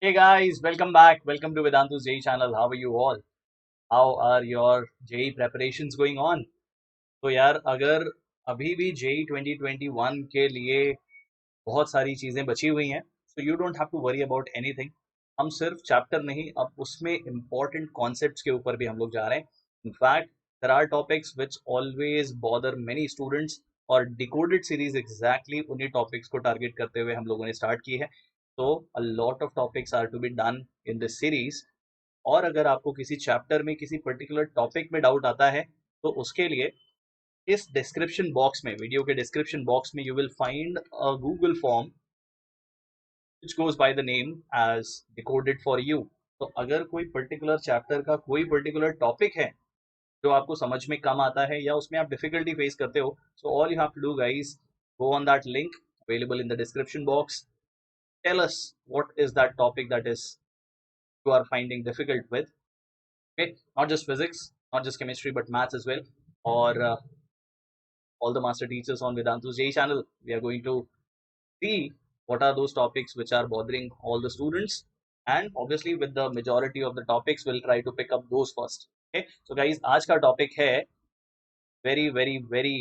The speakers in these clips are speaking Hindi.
Hey guys, welcome back. Welcome to Vedantu's JEE channel. How are you all? How are your JEE preparations going on? तो यार अगर अभी भी JEE 2021 के लिए बहुत सारी चीज़ें बची हुई हैं, so you don't have to worry about anything. हम सिर्फ चैप्टर नहीं, अब उसमें important concepts के ऊपर भी हम लोग जा रहे हैं. In fact, there are topics which always bother many students और decoded series exactly उन्हीं topics को target करते हुए हम लोगों ने start की है. तो a lot of topics are to be done in this series. और अगर आपको किसी चैप्टर में किसी पर्टिकुलर टॉपिक में डाउट आता है तो उसके लिए इस डिस्क्रिप्शन बॉक्स में वीडियो के डिस्क्रिप्शन बॉक्स में you will find a Google form which goes by the name as decoded for you. तो अगर कोई पर्टिकुलर चैप्टर का कोई पर्टिकुलर टॉपिक है जो आपको समझ में कम आता है या उसमें आप डिफिकल्टी फेस करते हो, so all you have to do guys, go on that link available in the description box. Tell us what is that topic that is you are finding difficult with. Okay, not just physics, not just chemistry, but maths as well. Or all the master teachers on Vedantu's J channel, we are going to see what are those topics which are bothering all the students, and obviously with the majority of the topics we'll try to pick up those first. Okay, so guys, आज का topic है very very very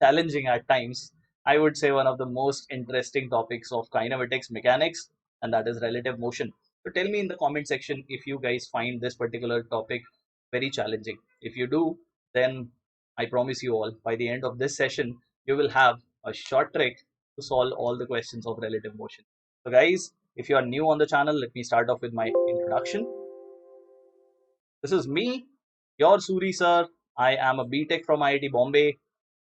challenging at times. I would say one of the most interesting topics of kinematics mechanics, and that is relative motion. So tell me in the comment section if you guys find this particular topic very challenging. If you do, then I promise you all, by the end of this session, you will have a short trick to solve all the questions of relative motion. So guys, if you are new on the channel, let me start off with my introduction. This is me, your Suri sir. I am a BTech from IIT Bombay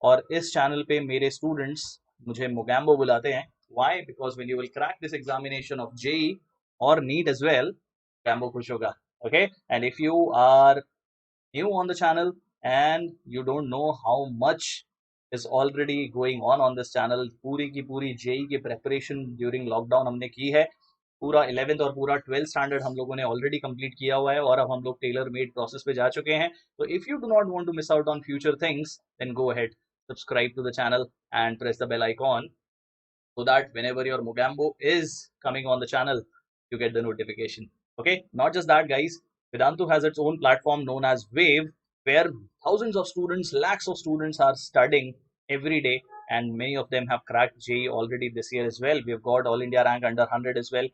और इस चैनल पे मेरे स्टूडेंट्स मुझे मोगैम्बो बुलाते हैं. Why? Because when you will crack this examination of JEE और नीट एज वेल, मोगैम्बो खुश होगा. Okay, and if you are new on the channel and you don't know how much is already going on this channel, पूरी की पूरी जेई की प्रेपरेशन ड्यूरिंग लॉकडाउन हमने की है. पूरा 11th और पूरा 12th स्टैंडर्ड हम लोगों ने ऑलरेडी कंप्लीट किया हुआ है और अब हम लोग टेलर मेड प्रोसेस पे जा चुके हैं. तो if you do not want to miss out on future things, then go ahead, subscribe to the channel and press the bell icon so that whenever your Mogambo is coming on the channel, you get the notification. Okay, not just that, guys. Vedantu has its own platform known as Wave, where thousands of students, lakhs of students are studying every day, and many of them have cracked JEE already this year as well. We've got All India rank under 100 as well.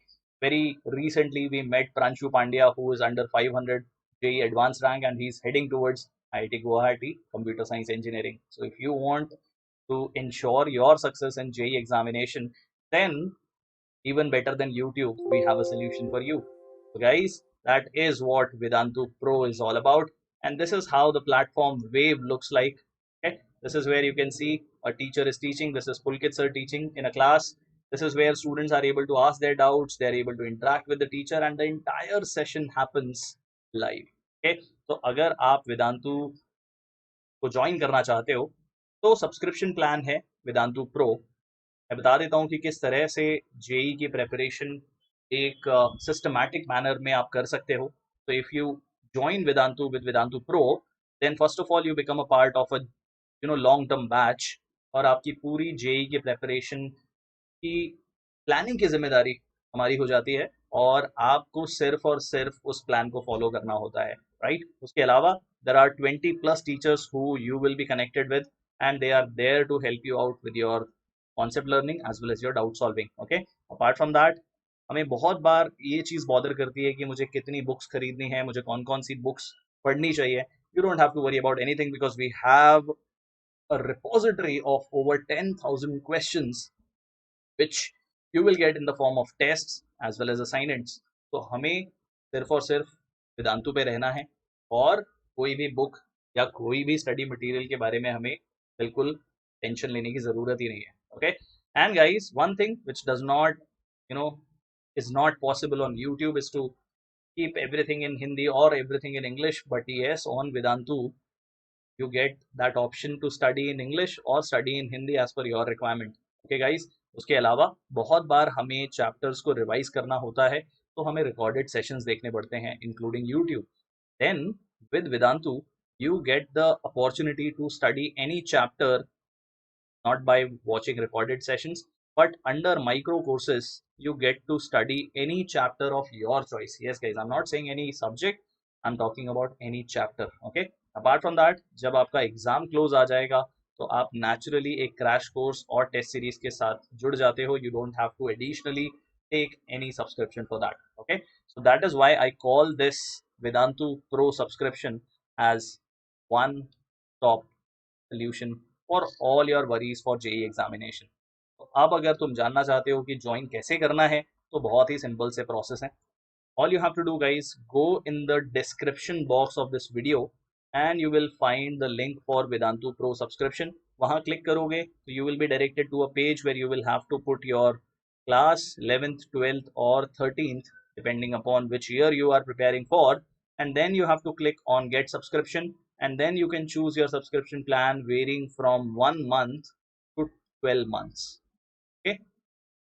Very recently, we met Pranshu Pandya, who is under 500 JEE advanced rank, and he's heading towards IIT Guwahati Computer Science Engineering. So, if you want to ensure your success in JEE examination, then even better than YouTube, we have a solution for you. So guys, that is what Vedantu Pro is all about. And this is how the platform Wave looks like. Okay, this is where you can see a teacher is teaching. This is Pulkit sir teaching in a class. This is where students are able to ask their doubts. They're able to interact with the teacher, and the entire session happens live. Okay, so अगर आप वेदांतु को ज्वाइन करना चाहते हो तो सब्सक्रिप्शन प्लान है वेदांतु प्रो. मैं बता देता हूँ कि किस तरह से जेई की प्रेपरेशन एक सिस्टमैटिक मैनर में आप कर सकते हो. तो if you join Vedantu with Vedantu pro, then first of all you become a part of a long term batch, और आपकी पूरी जेई की प्रेपरेशन की प्लानिंग की जिम्मेदारी हमारी हो जाती है और आपको सिर्फ और सिर्फ उस प्लान को फॉलो करना होता है, राइट? उसके अलावा there are 20+ teachers who you will be connected with, and they are there to help you out with your concept learning as well as your doubt solving. Okay, apart from that, हमें बहुत बार ये चीज़ बॉदर करती है कि मुझे कितनी बुक्स खरीदनी है, मुझे कौन कौन सी बुक्स पढ़नी चाहिए. You don't have to worry about anything because we have a repository of over 10,000 questions which you will get in the form of tests as well as assignments. तो हमें सिर्फ और सिर्फ वेदांतु पे रहना है और कोई भी बुक या कोई भी स्टडी मटेरियल के बारे में हमें बिल्कुल टेंशन लेने की ज़रूरत ही नहीं है. Okay, and guys, one thing which does not, you know, is not possible on YouTube is to keep everything in Hindi or everything in English. But yes, on Vedantu, you get that option to study in English or study in Hindi as per your requirement. Okay guys, उसके अलावा बहुत बार हमें चैप्टर्स को रिवाइज करना होता है तो हमें रिकॉर्डेड सेशंस देखने पड़ते हैं including YouTube. Then with Vedantu you get the opportunity to study any chapter not by watching recorded sessions, but under micro courses you get to study any chapter of your choice. Yes guys, I'm not saying any subject, I'm talking about any chapter. Okay, apart from that, जब आपका एग्जाम क्लोज आ जाएगा तो आप नेचुरली एक क्रैश कोर्स और टेस्ट सीरीज के साथ जुड़ जाते हो. You don't have to additionally take any subscription for that. Okay, so that is why I call this Vedantu Pro subscription as one stop solution for all your worries for JEE examination. तो अब अगर तुम जानना चाहते हो कि ज्वाइन कैसे करना है तो बहुत ही सिंपल से प्रोसेस है. All you have to do guys, go in the description box of this video and you will find the link for Vedantu Pro subscription. वहाँ क्लिक करोगे तो you will be directed to a page where you will have to put your class 11th 12th or 13th depending upon which year you are preparing for, and then you have to click on get subscription, and then you can choose your subscription plan varying from 1 month to 12 months. Okay,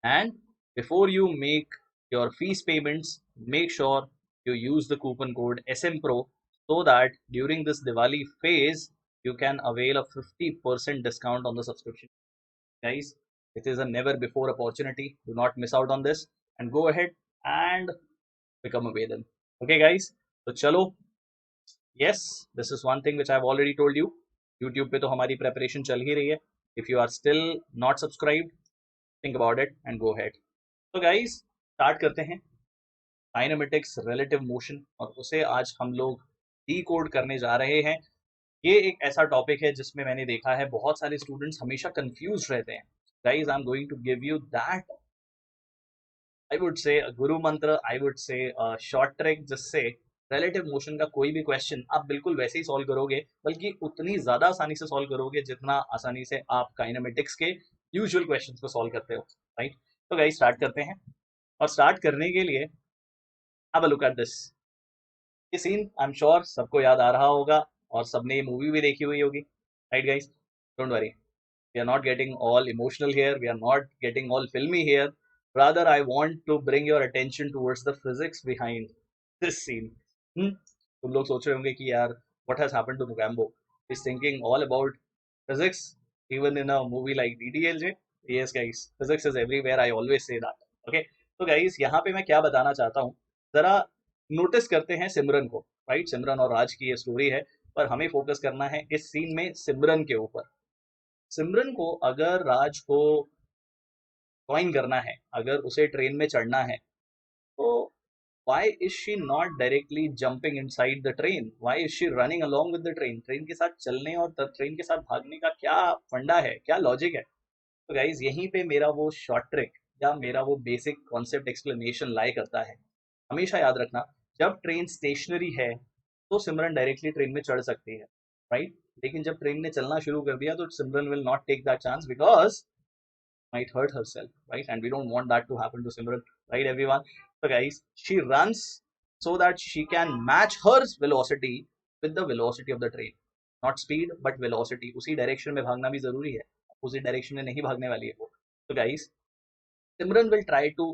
and before you make your fees payments, make sure you use the coupon code SMPRO so that during this Diwali phase you can avail a 50% discount on the subscription. Guys, it is a never before opportunity. Do not miss out on this and go ahead and become a Vedan. Okay guys, so chalo. Yes, this is one thing which I have already told you. YouTube पे तो हमारी preparation चल ही रही है. If you are still not subscribed, think about it and go ahead. तो गाइस स्टार्ट करते हैं काइनेमेटिक्स रिलेटिव मोशन, और उसे आज हम लोग डीकोड करने जा रहे हैं. ये एक ऐसा टॉपिक है जिसमें मैंने देखा है बहुत सारे स्टूडेंट्स हमेशा कंफ्यूज रहते हैं. Guys I am going to give you that, I would say guru mantra, I would say short trick, जिससे रिलेटिव मोशन का कोई भी क्वेश्चन आप बिल्कुल वैसे ही सॉल्व करोगे, बल्कि उतनी ज्यादा आसानी से सॉल्व करोगे जितना आसानी से आप काइनेमेटिक्स के यूजुअल क्वेश्चंस को सॉल्व करते हो. राइट, तो गाइस स्टार्ट करते हैं. और स्टार्ट करने के लिए have a look at this. ये सीन आई एम श्योर सबको याद आ रहा होगा और सबने ये मूवी भी देखी हुई होगी. Right guys, don't worry, we are not getting all emotional here, we are not getting all filmy here, rather I want to bring your attention towards the physics behind this scene. तुम लोग सोच रहे होंगे कि यार what has happened to Mugambo, he's thinking all about physics even in a movie like DDLJ. Yes guys, physics is everywhere, I always say that. Okay, तो guys यहाँ पे मैं क्या बताना चाहता हूँ, जरा नोटिस करते हैं सिमरन को. राइट, सिमरन और राज की ये स्टोरी है, पर हमें फोकस करना है इस सीन में सिमरन के ऊपर. सिमरन को अगर राज को ज्वाइन करना है, अगर उसे ट्रेन में चढ़ना है, तो why is she not directly jumping inside the train? Why is she running along with the train? Train के साथ चलने और ट्रेन के साथ भागने का क्या फंडा है, क्या लॉजिक है? तो गाइज यहीं पे मेरा वो शॉर्ट ट्रिक या मेरा वो बेसिक कॉन्सेप्ट एक्सप्लेनेशन लाई करता है. हमेशा याद रखना, जब ट्रेन स्टेशनरी है तो सिमरन डायरेक्टली ट्रेन में चढ़ सकती है. राइट, लेकिन जब ट्रेन ने चलना शुरू कर दिया तो Simran will not take that chance because might hurt herself, right? And we don't want that to happen to Simran, right, everyone? So, guys, she runs so that she can match her velocity with the velocity of the train. Not speed, but velocity. उसी direction में भागना भी जरूरी है, उसी direction में नहीं भागने वाली है वो. So, guys, Simran will try to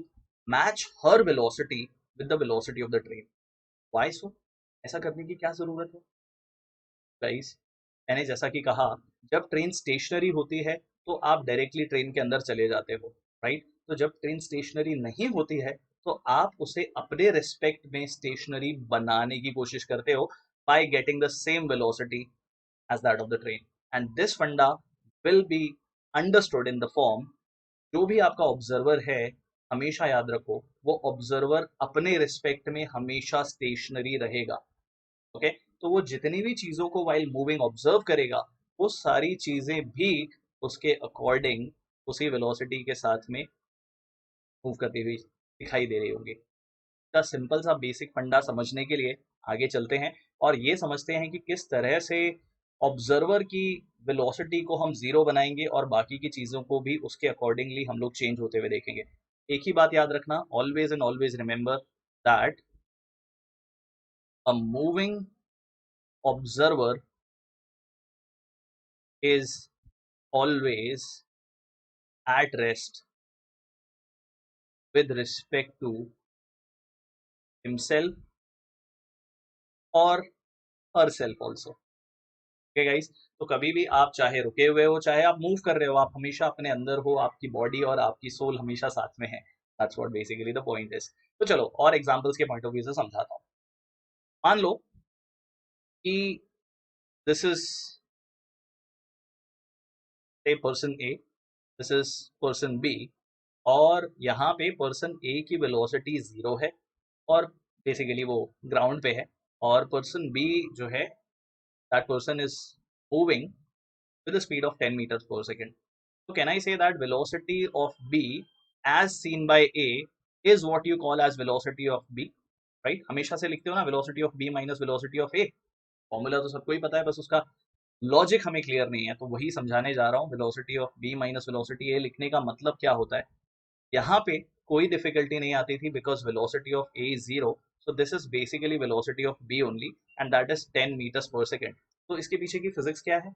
match her velocity with the velocity of the train. Why so? ऐसा करने की क्या जरूरत है? गाइस, मैंने जैसा कि कहा, जब ट्रेन स्टेशनरी होती है तो आप डायरेक्टली ट्रेन के अंदर चले जाते हो. राइट, तो जब ट्रेन स्टेशनरी नहीं होती है तो आप उसे अपने रिस्पेक्ट में स्टेशनरी बनाने की कोशिश करते हो by getting the same velocity as that of the train. And this funda will be understood in the form, जो भी आपका ऑब्जर्वर है, हमेशा याद रखो वो ऑब्जर्वर अपने रिस्पेक्ट में हमेशा स्टेशनरी रहेगा. ओके, तो वो जितनी भी चीजों को वाइल मूविंग ऑब्जर्व करेगा, वो सारी चीजें भी उसके अकॉर्डिंग उसी वेलोसिटी के साथ में मूव करती हुई दिखाई दे रही होंगी. का सिंपल सा बेसिक फंडा समझने के लिए आगे चलते हैं और ये समझते हैं कि किस तरह से ऑब्जर्वर की वेलोसिटी को हम जीरो बनाएंगे और बाकी की चीजों को भी उसके अकॉर्डिंगली हम लोग चेंज होते हुए देखेंगे. एक ही बात याद रखना, always and always remember that a moving observer is always at rest with respect to himself or herself also. Okay guys, तो कभी भी आप चाहे रुके हुए हो चाहे आप मूव कर रहे हो, आप हमेशा अपने अंदर हो, आपकी बॉडी और आपकी सोल हमेशा साथ में है। That's what basically the point is. तो चलो और एग्जांपल्स के पॉइंट ऑफ व्यू से समझाता हूँ। मान लो कि this is a person A, this is person B, और यहाँ पे पर्सन ए की वेलोसिटी 0 है और बेसिकली वो ग्राउंड पे है, और पर्सन बी जो है that person is moving with the speed of 10 meters per second. So can I say that velocity of B as seen by A is what you call as velocity of B, right? हमेशा से लिखते हो ना velocity of B minus velocity of A, formula तो सबको ही पता है, बस उसका लॉजिक हमें क्लियर नहीं है, तो वही समझाने जा रहा हूँ। Velocity of B minus velocity A लिखने का मतलब क्या होता है, यहाँ पे कोई डिफिकल्टी नहीं आती थी because velocity of A is 0, so this is basically velocity of B only and that is 10 meters per second. तो इसके पीछे की फिजिक्स क्या है,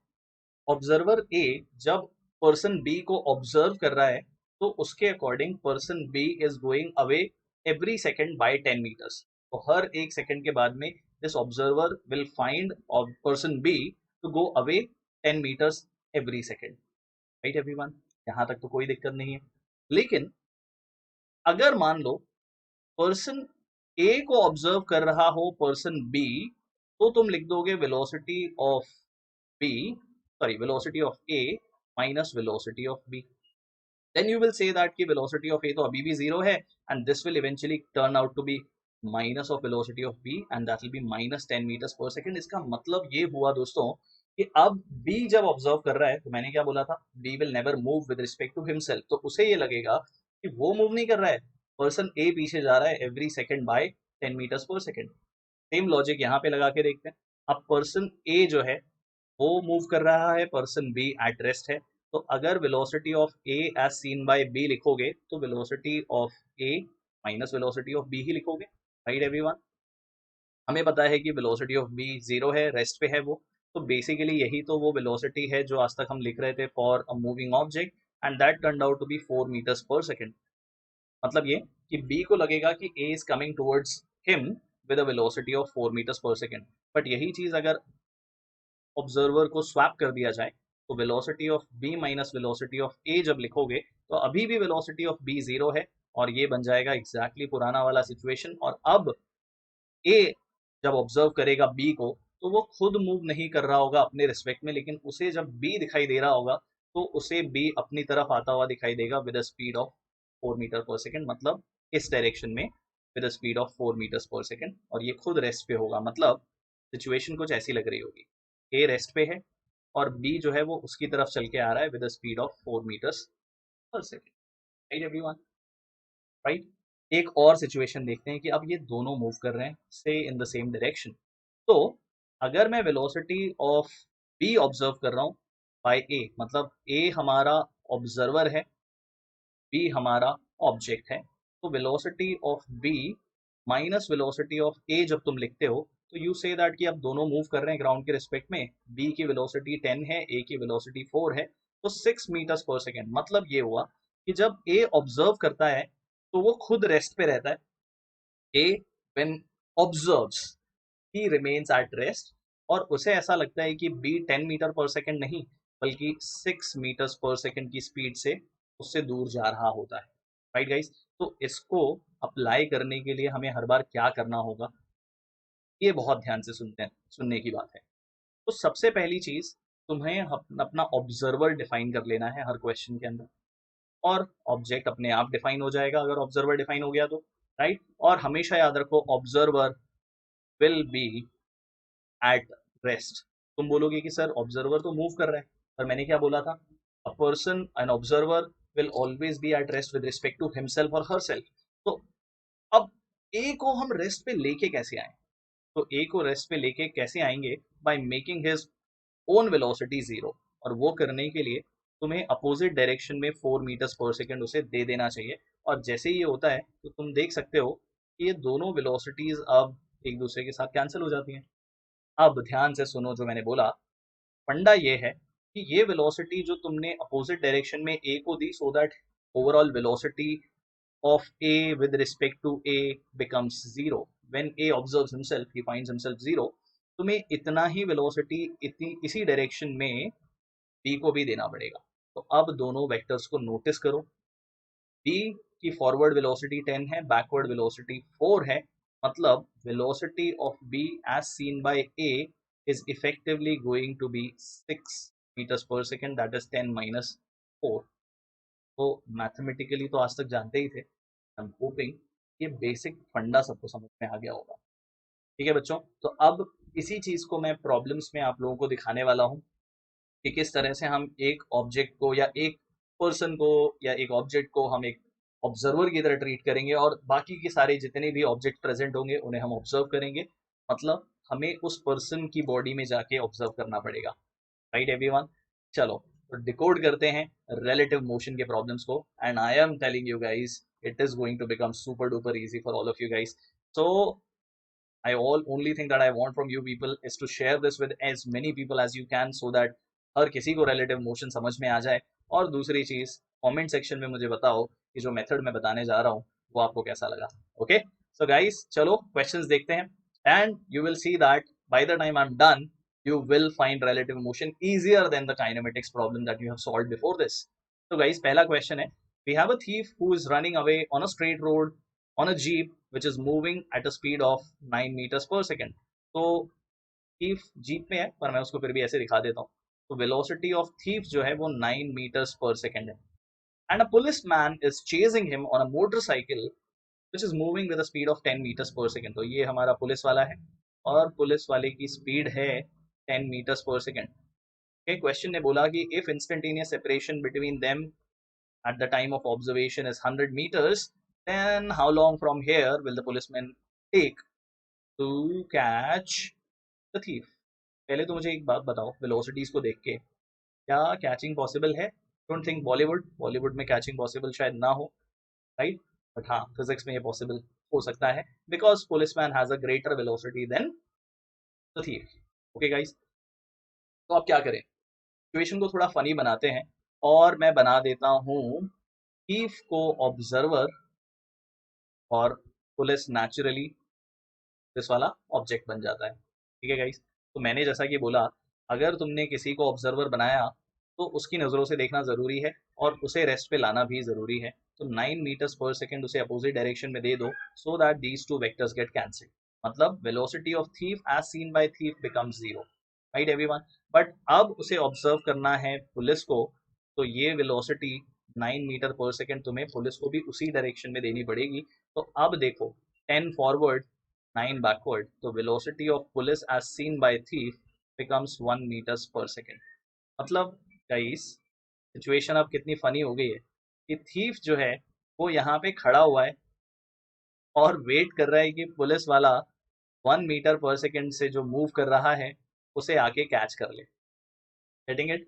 ऑब्जर्वर ए जब पर्सन बी को ऑब्जर्व कर रहा है तो उसके according person B is going away every second by 10 meters. तो हर एक सेकेंड के बाद में this observer will find person B to go away 10 meters every second, right everyone? यहाँ तक तो कोई दिक्कत नहीं है। लेकिन अगर मान लो पर्सन ए को ऑब्जर्व कर रहा हो पर्सन बी, तो तुम लिख दोगे velocity of B, sorry velocity of A minus velocity of B. Then you will say that की वेलोसिटी ऑफ ए तो अभी भी 0 है and this will eventually turn out to be minus of velocity of B and that will be minus 10 meters per second. इसका मतलब ये हुआ दोस्तों कि अब बी जब ऑब्जर्व कर रहा है, तो मैंने क्या बोला था, B will never move with respect to himself, तो उसे ये लगेगा कि वो मूव नहीं कर रहा है, पर्सन ए पीछे जा रहा है every second by 10 meters per second. Same logic यहाँ पे लगा के देखते हैं। अब पर्सन ए जो है वो मूव कर रहा है, पर्सन बी एट रेस्ट है, तो अगर velocity of A as seen by B लिखोगे तो velocity of A minus velocity of B ही लिखोगे, राइट एवरीवन? हमें पता है कि वेलोसिटी ऑफ बी 0 है, रेस्ट पे है वो, तो बेसिकली यही तो वो वेलोसिटी है जो आज तक हम लिख रहे थे for a moving object and that turned out to be 4 meters per second. मतलब ये कि बी को लगेगा कि A is coming towards him with a velocity of 4 meters per second. But यही चीज अगर ऑब्जर्वर को स्वैप कर दिया जाए तो velocity of B minus velocity of A जब लिखोगे तो अभी भी वेलोसिटी ऑफ बी 0 है और ये बन जाएगा एग्जैक्टली पुराना वाला सिचुएशन। और अब ए जब ऑब्जर्व करेगा बी को तो वो खुद मूव नहीं कर रहा होगा अपने रिस्पेक्ट में, लेकिन उसे जब बी दिखाई दे रहा होगा तो उसे बी अपनी तरफ आता हुआ दिखाई देगा with a speed of 4 meters per second, मतलब इस डायरेक्शन में with a speed of 4 meters per second, और ये खुद रेस्ट पे होगा। मतलब सिचुएशन कुछ ऐसी लग रही होगी, ए रेस्ट पे है और बी जो है वो उसकी तरफ चल के आ रहा है with a speed of 4 meters per second, right everyone? Right. एक और सिचुएशन देखते हैं कि अब ये दोनों मूव कर रहे हैं से इन द सेम डायरेक्शन। तो अगर मैं वेलोसिटी ऑफ बी ऑब्जर्व कर रहा हूँ बाय ए, मतलब ए हमारा ऑब्जर्वर है, बी हमारा ऑब्जेक्ट है, तो velocity of B minus velocity of A जब तुम लिखते हो तो यू से दैट कि अब दोनों मूव कर रहे हैं ग्राउंड के रिस्पेक्ट में, बी की वेलोसिटी 10 है, ए की वेलोसिटी 4 है, तो 6 meters per second। मतलब ये हुआ कि जब ए ऑब्जर्व करता है तो वो खुद रेस्ट पे रहता है, A when observes he remains at rest, और उसे ऐसा लगता है कि बी 10 मीटर पर सेकेंड नहीं बल्कि 6 meters per second की स्पीड से उससे दूर जा रहा होता है, राइट गाइस? तो इसको अप्लाई करने के लिए हमें हर बार क्या करना होगा, ये बहुत ध्यान से सुनते हैं, सुनने की बात है। तो सबसे पहली चीज, तुम्हें अपना ऑब्जर्वर डिफाइन कर लेना है हर क्वेश्चन के अंदर, और ऑब्जेक्ट अपने आप डिफाइन हो जाएगा अगर ऑब्जर्वर डिफाइन हो गया तो, राइट? और हमेशा याद रखो observer will be at rest. तुम बोलोगे कि सर ऑब्जर्वर तो मूव कर रहा है, पर मैंने क्या बोला था, a person an observer will always be at rest with respect to himself और हरसेल्फ। तो अब ए को हम रेस्ट पे लेके कैसे आए, तो ए को रेस्ट पे लेके कैसे आएंगे, by making his own velocity 0, और वो करने के लिए तुम्हें अपोजिट डायरेक्शन में 4 meters per second उसे दे देना चाहिए। और जैसे ही ये होता है तो तुम देख सकते हो कि ये दोनों वेलोसिटीज अब एक दूसरे के साथ कैंसिल हो जाती हैं। अब ध्यान से सुनो जो मैंने बोला, फंडा ये है कि ये वेलोसिटी जो तुमने अपोजिट डायरेक्शन में ए को दी so that overall velocity of A with respect to A becomes 0. When A observes himself, he finds himself 0. तुम्हें इतना ही वेलोसिटी इसी डायरेक्शन में बी को भी देना पड़ेगा। तो अब दोनों वेक्टर्स को नोटिस करो। बी की फॉरवर्ड वेलोसिटी 10 है, बैकवर्ड वेलोसिटी 4 है, मतलब velocity of B as seen by A is effectively going to be 6 meters per second, that is 10 minus 4। तो मैथमेटिकली तो आज तक जानते ही थे। आई एम होपिंग ये बेसिक फंडा सबको समझ में आ गया होगा। ठीक है बच्चों, तो अब इसी चीज को मैं प्रॉब्लम्स में आप लोगों को दिखाने वाला हूँ कि किस तरह से हम एक ऑब्जेक्ट को या एक पर्सन को या एक ऑब्जेक्ट को हम एक ऑब्जर्वर की तरह ट्रीट करेंगे और बाकी के सारे जितने भी ऑब्जेक्ट प्रेजेंट होंगे उन्हें हम ऑब्जर्व करेंगे। मतलब हमें उस पर्सन की बॉडी में जाके ऑब्जर्व करना पड़ेगा। राइट एवरीवन, चलो तो डिकोड करते हैं रिलेटिव मोशन के प्रॉब्लम्स को, and I am telling you guys it is going to become super duper easy for all of you guys. So I all only thing that I want from you people is to share this with as many people as you can so that हर किसी को relative motion समझ में आ जाए। और दूसरी चीज कमेंट सेक्शन में मुझे बताओ कि जो मेथड मैं बताने जा रहा हूँ वो आपको कैसा लगा। ओके सो गाइस चलो क्वेश्चंस देखते हैं, and you will see that by the time I am done you will find relative motion easier than the kinematics problem that you have solved before this. So guys, पहला question है, we have a thief who is running away on a straight road on a jeep which is moving at a speed of 9 meters per second. तो thief जीप में है पर मैं उसको फिर भी ऐसे दिखा देता हूँ। तो velocity of thief जो है वो 9 meters per second है, and a policeman is chasing him on a motorcycle which is moving with a speed of 10 meters per second. तो ये हमारा पुलिस वाला है और पुलिस वाले की स्पीड है 10 meters per second. Okay, question ने बोला कि if instantaneous separation between them at the time of observation is 100 meters, then how long from here will the policeman take to catch the thief? पहले तो मुझे एक बात बताओ, वेलोसिटीज को देख के क्या कैचिंग पॉसिबल है? डोंट थिंक बॉलीवुड में कैचिंग पॉसिबल शायद ना हो, राइट? बट हाँ, फिजिक्स में ये पॉसिबल हो सकता है because policeman has a greater velocity than the thief. Okay guys, तो आप क्या करें, सिचुएशन को थोड़ा फनी बनाते हैं और मैं बना देता हूँ थीफ को ऑब्जर्वर और पुलिस नेचुरली पुलिस वाला ऑब्जेक्ट बन जाता है। ठीक है गाइस, तो मैंने जैसा कि बोला अगर तुमने किसी को ऑब्जर्वर बनाया तो उसकी नज़रों से देखना ज़रूरी है और उसे रेस्ट पे लाना भी ज़रूरी है। तो 9 मीटर्स पर सेकेंड उसे अपोजिट डायरेक्शन में दे दो so that these two vectors get cancelled, मतलब velocity of thief as seen by thief becomes zero. Right everyone, but अब उसे ऑब्जर्व करना है पुलिस को, तो ये वेलोसिटी 9 मीटर पर सेकेंड तुम्हें पुलिस को भी उसी डायरेक्शन में देनी पड़ेगी। तो अब देखो 10 फॉरवर्ड 9 backward, तो velocity of police as seen by thief becomes 1 meters per second। मतलब गाइस सिचुएशन अब कितनी फनी हो गई है कि थीफ जो है वो यहाँ पे खड़ा हुआ है और वेट कर रहा है कि पुलिस वाला 1 मीटर पर सेकेंड से जो मूव कर रहा है उसे आके कैच कर ले। Getting it?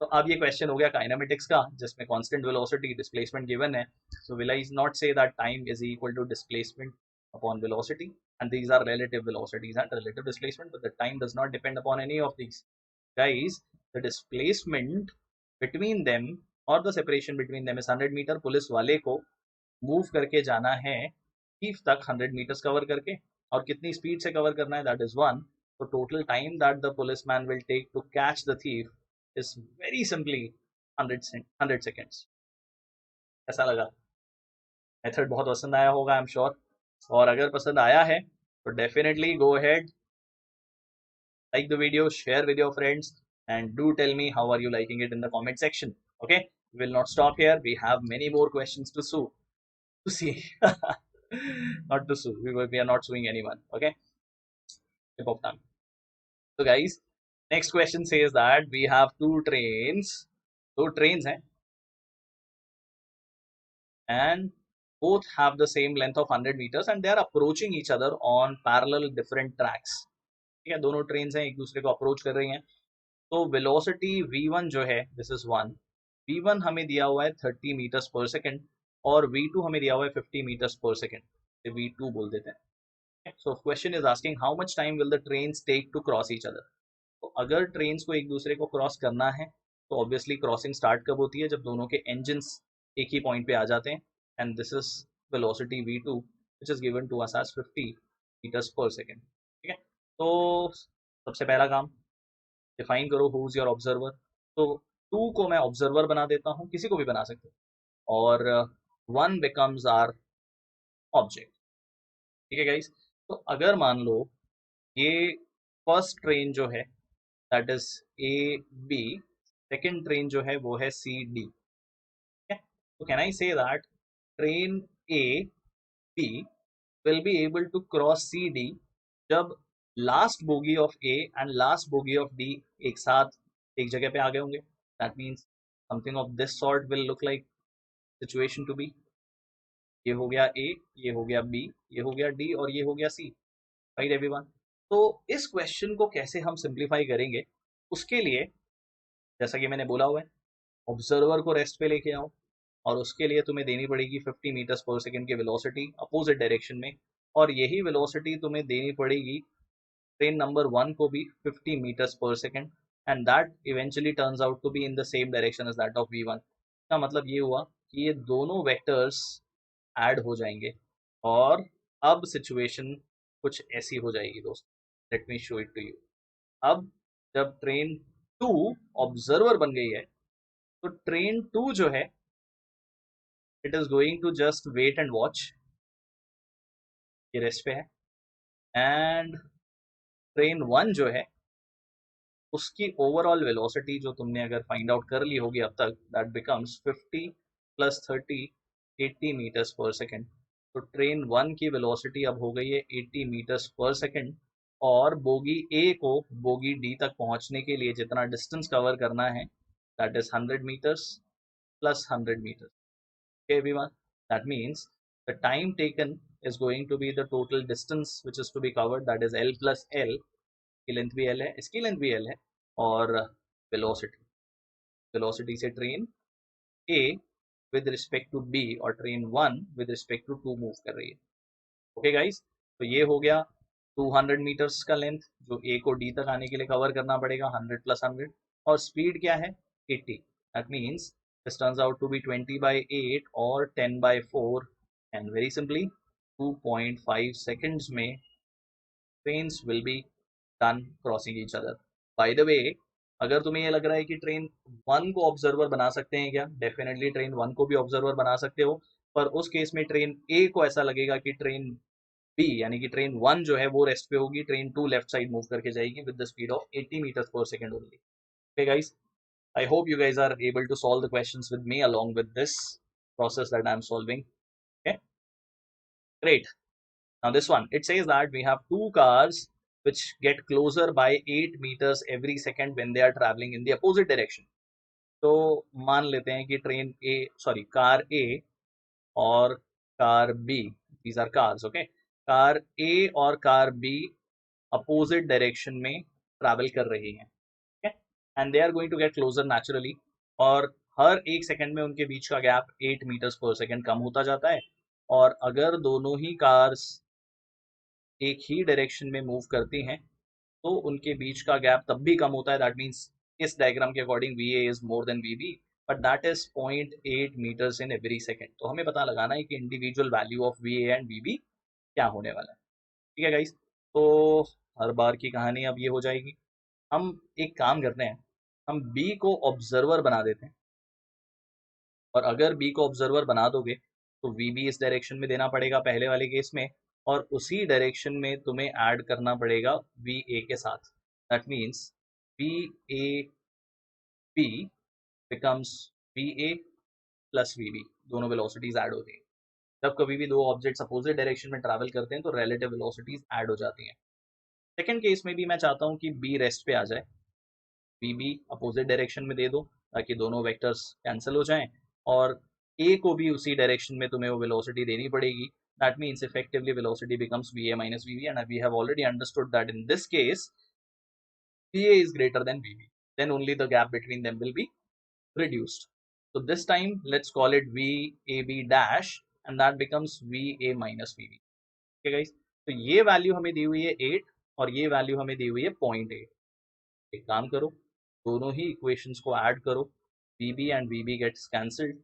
तो अब ये क्वेश्चन हो गया काइनेमेटिक्स का जिसमें कांस्टेंट वेलोसिटी डिस्प्लेसमेंट गिवन है। So will I not say that time is equal to displacement upon velocity, and these are relative velocities and relative displacement, but the time does not depend upon any of these guys. The displacement between them or the separation between them is 100 meter। Police वाले को मूव करके जाना है thief तक 100 meters कवर करके, और कितनी स्पीड से कवर करना है दैट इज 1। तो total time that the policeman will take to catch the thief is very simply 100 seconds। ऐसा लगा मेथड बहुत पसंद आया होगा आई एम श्योर, और अगर पसंद आया है तो definitely go ahead, like the video, share with your friends, and do tell me how are you liking it in the comment section. Okay, we will not stop here, we have many more questions to see not to sue, we are not suing anyone, okay? Tip of tongue. So guys, next question says that we have two trains hai, and both have the same length of 100 meters and they are approaching each other on parallel different tracks। ठीक है, दोनों ट्रेन हैं एक दूसरे को अप्रोच कर रही हैं। तो वेलोसिटी v1 जो है दिस इज 1, v1 हमें दिया हुआ है 30 मीटर्स पर सेकेंड और v2 हमें दिया हुआ है 50 मीटर्स पर सेकेंड, v2 बोल देते हैं। So question is asking how much time will the trains take to cross each other. तो अगर ट्रेन्स को एक दूसरे को क्रॉस करना है तो ऑब्वियसली क्रॉसिंग स्टार्ट कब होती है, जब दोनों के इंजन एक ही पॉइंट पे आ जाते हैं, and this is velocity v2 which is given to us as 50 meters per second. ठीक है, तो सबसे पहला काम, डिफाइन करो हु इज योर ऑब्जर्वर। तो टू को मैं ऑब्जर्वर बना देता हूँ, किसी को भी बना सकते हो, और वन बिकम्स आर ऑब्जेक्ट। ठीक है गाइस। तो अगर मान लो ये फर्स्ट ट्रेन जो है that is A B, second train जो है वो है सी डी, तो can I say that train A B will be able to cross CD जब last bogie of A and last bogie of D एक साथ एक जगह पे आ गए होंगे। That means something of this sort will look like situation to be, ये हो गया ए, ये हो गया बी, ये हो गया डी और ये हो गया सी। Right everyone. तो इस क्वेश्चन को कैसे हम सिंप्लीफाई करेंगे, उसके लिए जैसा कि मैंने बोला हुआ है, ऑब्जर्वर को रेस्ट पे लेके आओ, और उसके लिए तुम्हें देनी पड़ेगी 50 मीटर्स पर सेकंड की वेलोसिटी अपोजिट डायरेक्शन में, और यही वेलोसिटी तुम्हें देनी पड़ेगी ट्रेन नंबर 1 को भी 50 मीटर्स पर second, and that eventually turns out to be in the same direction as that of v1। का मतलब ये हुआ कि ये दोनों वेक्टर्स ऐड हो जाएंगे, और अब सिचुएशन कुछ ऐसी हो जाएगी दोस्त। Let me show it to you. अब जब ट्रेन 2 ऑब्जर्वर बन गई है, तो ट्रेन 2 जो है it is going to just wait and watch, ये रेस्ट पे है, एंड ट्रेन 1 जो है उसकी ओवरऑल वेलोसिटी जो तुमने अगर फाइंड आउट कर ली होगी अब तक, that becomes 50 plus 30 80 metres per second. तो ट्रेन 1 की वेलोसिटी अब हो गई है 80 मीटर्स पर सेकेंड, और बोगी ए को बोगी डी तक पहुंचने के लिए जितना डिस्टेंस कवर करना है that is 100 meters plus 100 meters. Okay, everyone. That means the time taken is going to be the total distance which is to be covered, that is L plus L, की लेंथ भी L है, इसकी लेंथ भी L है, और वेलोसिटी, वेलोसिटी से train A with respect to B और train 1 with respect to 2 move कर रही है। ओके गाइस, तो ये हो गया 200 मीटर्स का लेंथ जो A को D तक आने के लिए कवर करना पड़ेगा, 100 प्लस 100, और स्पीड क्या है 80। That means this turns out to be 20 by 8 or 10 by 4, and very simply 2.5 seconds में trains will be done crossing each other. By the way, अगर तुम्हें ये लग रहा है कि ट्रेन 1 को ऑब्जर्वर बना सकते हैं क्या, डेफिनेटली ट्रेन 1 को भी ऑब्जर्वर बना सकते हो, पर उस केस में ट्रेन ए को ऐसा लगेगा कि ट्रेन बी यानी कि ट्रेन 1 जो है वो रेस्ट पे होगी, ट्रेन 2 लेफ्ट साइड मूव करके जाएगी with the speed of 80 metres पर second only. Okay guys, I hope you guys are able to solve the questions with me along with this process that I'm solving. Okay, great. Now this one, it says that we have two cars which get closer by 8 meters every second when they are traveling in the opposite direction. तो मान लेते हैं कि train A sorry car A और car B, these are cars, okay, car A और कार बी अपोजिट डायरेक्शन में ट्रैवल कर रही हैं, and they are going to get closer naturally, और हर एक सेकंड में उनके बीच का गैप 8 मीटर्स पर सेकंड कम होता जाता है, और अगर दोनों ही कार्स एक ही डायरेक्शन में मूव करती हैं तो उनके बीच का गैप तब भी कम होता है। दैट मीन्स इस डायग्राम के according V A is more than V B, but that is 0.8 meters in every second. तो हमें पता लगाना है कि individual value of V A and V B क्या होने वाला है। ठीक है गाइस, तो हर बार की कहानी अब ये हो जाएगी। हम एक काम करते हैं, हम बी को ऑब्जर्वर बना देते हैं, और अगर बी को ऑब्जर्वर बना दोगे तो वी बी इस डायरेक्शन में देना पड़ेगा पहले वाले केस में, और उसी डायरेक्शन में तुम्हें ऐड करना पड़ेगा वी ए के साथ। That means V A B becomes V A plus V B, दोनों वेलोसिटीज ऐड होती हैं। जब कभी भी दो ऑब्जेक्ट्स अपोजिट डायरेक्शन में ट्रैवल करते हैं तो रिलेटिव वेलोसिटीज ऐड हो जाती हैं। सेकेंड केस में भी मैं चाहता हूँ कि बी रेस्ट पे आ जाए, बी बी अपोजिट डायरेक्शन में दे दो ताकि दोनों वेक्टर्स कैंसिल हो जाएं, और ए को भी उसी डायरेक्शन में तुम्हें वो वेलोसिटी देनी पड़ेगी। That means effectively velocity becomes V A minus V B, and we have already understood that in this case V A is greater than V B, then only the gap between them will be reduced. So this time let's call it VAB dash, and that becomes VA minus VB. Okay guys, तो ये वैल्यू हमें दी हुई है 8 और ये वैल्यू हमें दी हुई है 0.8। एक काम करो, दोनों ही इक्वेशंस को ऐड करो, VB and VB gets cancelled,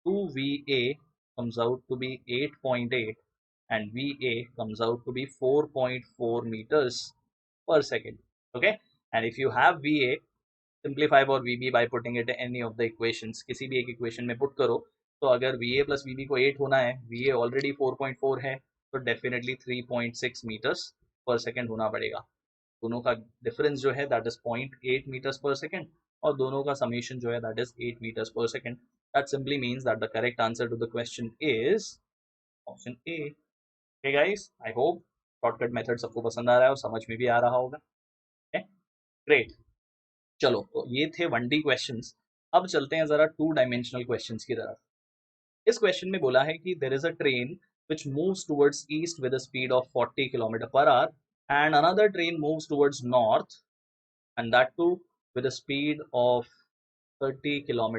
2VA comes out to be 8.8 and VA comes out to be 4.4 meters per second. Okay, and if you have VA, simplify for VB by putting it in any of the equations. किसी भी एक इक्वेशन में पुट करो, तो अगर VA प्लस VB को 8 होना है, VA ऑलरेडी 4.4 है, तो डेफिनेटली 3.6 मीटर्स पर सेकेंड होना पड़ेगा. दोनों का डिफरेंस जो है that is 0.8 meters per second, और दोनों का समेशन जो है that is 8 metres per second. That simply means that the correct answer to the question is option A. Okay guys, I hope shortcut method सबको पसंद आ रहा है और समझ में भी आ रहा होगा. ग्रेट. चलो, तो ये थे 1D क्वेश्चंस. अब चलते हैं जरा 2 डायमेंशनल क्वेश्चंस की तरफ. इस क्वेश्चन में बोला है कि there is a train which moves towards east with a speed of 40 km per hour and another train moves towards north and that too with a speed of 30 km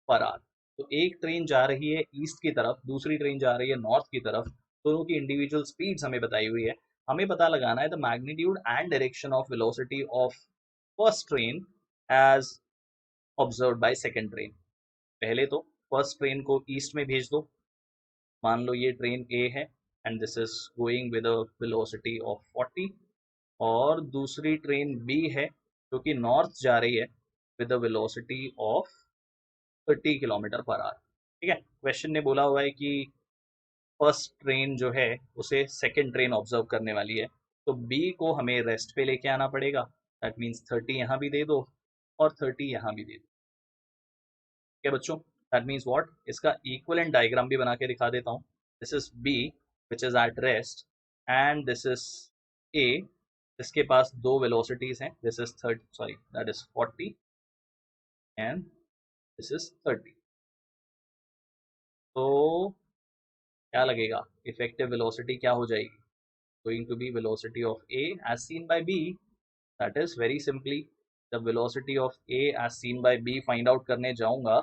per hour. तो एक ट्रेन जा रही है ईस्ट की तरफ, दूसरी ट्रेन जा रही है नॉर्थ की तरफ. दोनों की इंडिविजुअल स्पीड्स हमें बताई हुई है. हमें पता लगाना है the magnitude and direction of velocity of first train as observe by second train. पहले तो फर्स्ट ट्रेन को ईस्ट में भेज दो. मान लो ये ट्रेन ए है and this is going with a velocity of 40, और दूसरी ट्रेन बी है जो कि नॉर्थ जा रही है with a velocity of 30 kilometre per hour. ठीक है, क्वेश्चन ने बोला हुआ है कि फर्स्ट ट्रेन जो है उसे सेकेंड ट्रेन ऑब्जर्व करने वाली है, तो बी को हमें रेस्ट पे लेके आना पड़ेगा. दैट मीन्स 30 यहाँ भी दे दो और 30 यहाँ भी दे दो. ठीक है बच्चों, दैट मीन्स व्हाट, इसका इक्विवेलेंट डायग्राम भी बना के दिखा देता हूँ. This is B which is at rest and this is A जिसके पास दो वेलोसिटीज हैं. This is 30, sorry that is 40 and this is 30. तो क्या लगेगा, इफेक्टिव वेलोसिटी क्या हो जाएगी? Going to be velocity of A as seen by B. That is very simply जब velocity of A as seen by B find out करने जाऊंगा,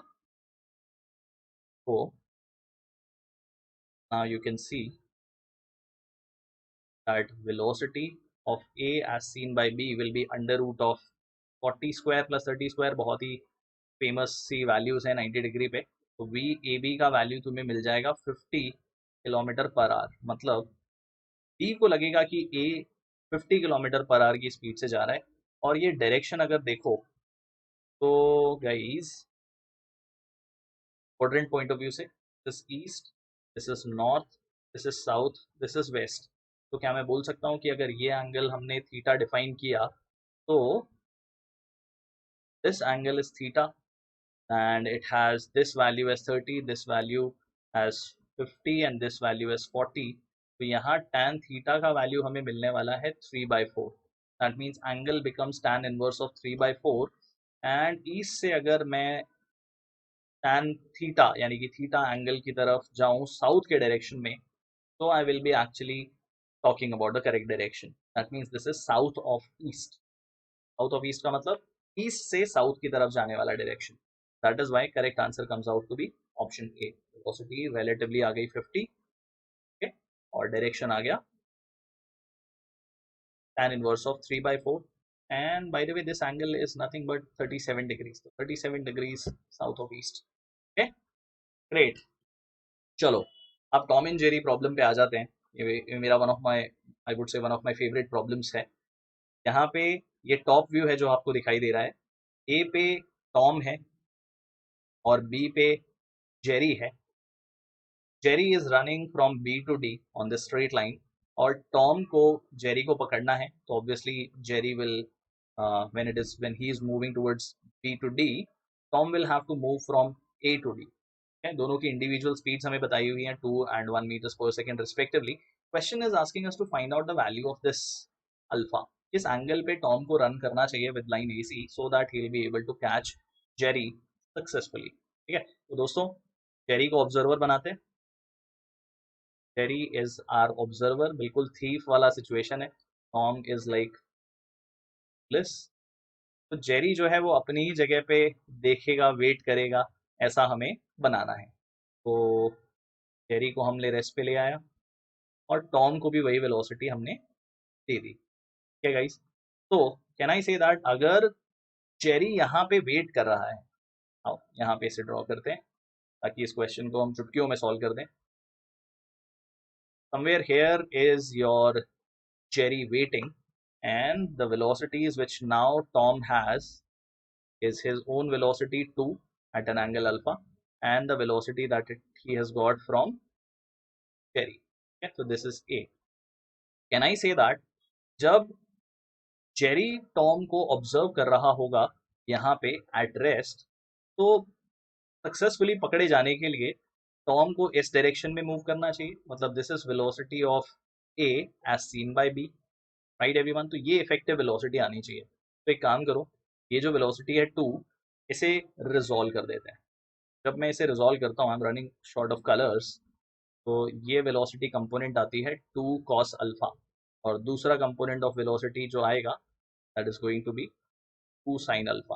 तो now you can see that velocity of A as seen by B will be under root of 40 square plus 30 square. बहुत ही फेमस सी वैल्यूज है 90 डिग्री पे. तो वी ए बी का वैल्यू तुम्हें मिल जाएगा 50 किलोमीटर पर आवर. मतलब बी को लगेगा कि ए 50 किलोमीटर पर आवर की स्पीड से जा रहा है. और ये डायरेक्शन अगर देखो तो guys, quadrant point of view से, this east, this is north, this is south, this is west. तो क्या मैं बोल सकता हूँ कि अगर ये एंगल हमने थीटा डिफाइन किया, तो this angle is theta and it has this value as 30, this value as 50 and this value as 40. तो यहाँ tan theta का वैल्यू हमें मिलने वाला है 3/4. That means angle becomes tan inverse of 3/4. And east से अगर मैं tan थीटा यानी कि थीटा एंगल की तरफ जाऊं साउथ के डायरेक्शन में, तो I will be actually talking about the correct direction. That means this is south of east. South of east का मतलब ईस्ट से साउथ की तरफ जाने वाला direction. That is why correct answer comes out to be option A. Velocity relatively आ गई 50, okay? और डायरेक्शन आ गया tan inverse of 3/4. And by the way, this angle is nothing but 37 degrees. 37 degrees south of east. Okay, great. चलो, अब टॉम एंड जेरी प्रॉब्लम पे आ जाते हैं. ये मेरा one of my, I would से one of my favourite problems है. यहाँ पे ये टॉप व्यू है जो आपको दिखाई दे रहा है. ए पे टॉम है और बी पे जेरी है. Jerry is running from B to D on the straight line, और टॉम को जेरी को पकड़ना है. तो obviously Jerry will when he is moving towards B to D, Tom will have to move from A to D. Okay? दोनों की इंडिविजुअल स्पीड्स हमें बताई हुई हैं 2 and 1 meters per second respectively. Question is asking us to find out the value of this alpha. किस एंगल पे टॉम को रन करना चाहिए with line AC so that he will be able to catch Jerry successfully. ठीक है, तो दोस्तों जेरी को ऑब्जर्वर बनाते हैं. Jerry is our observer. बिल्कुल थीफ वाला सिचुएशन है. Tom is like this. तो जेरी जो है वो अपनी ही जगह पे देखेगा, वेट करेगा, ऐसा हमें बनाना है. तो जेरी को हमने रेस्ट पे ले आया और टॉम को भी वही वेलोसिटी हमने दे दी. ठीक है गाइस, तो कैन आई से दैट अगर जेरी यहाँ पे वेट कर रहा है, आओ यहाँ पे इसे ड्रॉ करते हैं ताकि इस क्वेश्चन को हम चुटकियों में सॉल्व कर दें. Somewhere here is your Jerry waiting. and the velocities which now Tom has is his own velocity 2 at an angle alpha and the velocity that he has got from Jerry. Okay, so this is A. Can I say that जब जेरी टॉम को ऑब्जर्व कर रहा होगा यहाँ पे एट रेस्ट, तो सक्सेसफुली पकड़े जाने के लिए टॉम को इस डायरेक्शन में मूव करना चाहिए, मतलब this is velocity of A as seen by B, right everyone. तो ये इफेक्टिव वेलोसिटी आनी चाहिए। तो एक काम करो, ये जो वेलोसिटी है 2, इसे रिजॉल्व कर देते हैं। जब मैं इसे रिजॉल्व करता हूँ, I am running short of colours, तो ये वेलोसिटी कंपोनेंट आती है 2 cos अल्फा, और दूसरा कंपोनेंट ऑफ वेलोसिटी जो आएगा that is going to be 2 sin alpha.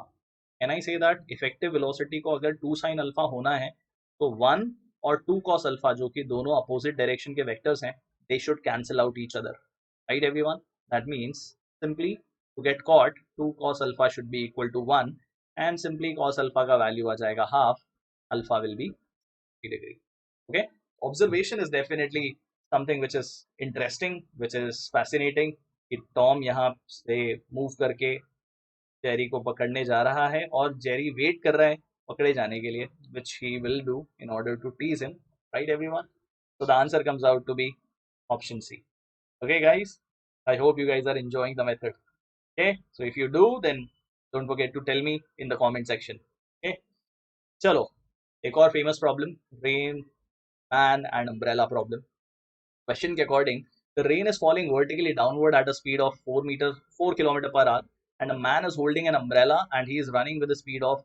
Can I say that effective velocity को अगर 2 sin अल्फा होना है तो 1 और 2 cos अल्फा, जो कि दोनों अपोजिट डायरेक्शन के वेक्टर्स हैं, they should cancel out each other, right everyone. That means simply to get caught 2 cos alpha should be equal to 1 and simply cos alpha का वैल्यू आ जाएगा half, alpha will be 3 degree. Okay, observation is definitely something which is interesting, which is fascinating कि टॉम यहाँ से मूव करके जेरी को पकड़ने जा रहा है और जेरी वेट कर रहा है पकड़े जाने के लिए, which he will do in order to tease him, right everyone? So the answer comes out to be option C. Okay guys, I hope you guys are enjoying the method. Okay, so if you do, then don't forget to tell me in the comment section. Okay, चलो एक और famous problem, rain man and umbrella problem. Question के according, the rain is falling vertically downward at a speed of 4 kilometer per hour, and a man is holding an umbrella and he is running with a speed of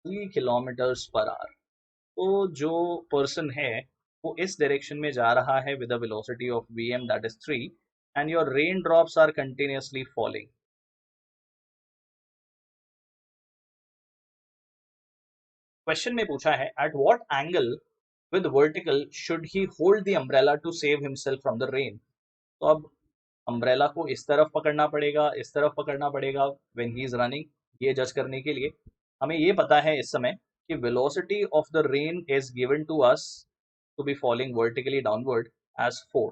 3 kilometers per hour. तो जो पर्सन है वो इस डायरेक्शन में जा रहा है with a velocity of vm that is 3 and your raindrops are continuously falling. Question में पूछा है at what angle with vertical should he hold the umbrella to save himself from the rain. तो अब अम्ब्रेला को इस तरफ पकड़ना पड़ेगा, इस तरफ पकड़ना पड़ेगा व्हेन ही इज रनिंग, ये जज करने के लिए हमें ये पता है इस समय कि velocity of the rain is given to us to be falling vertically downward as 4।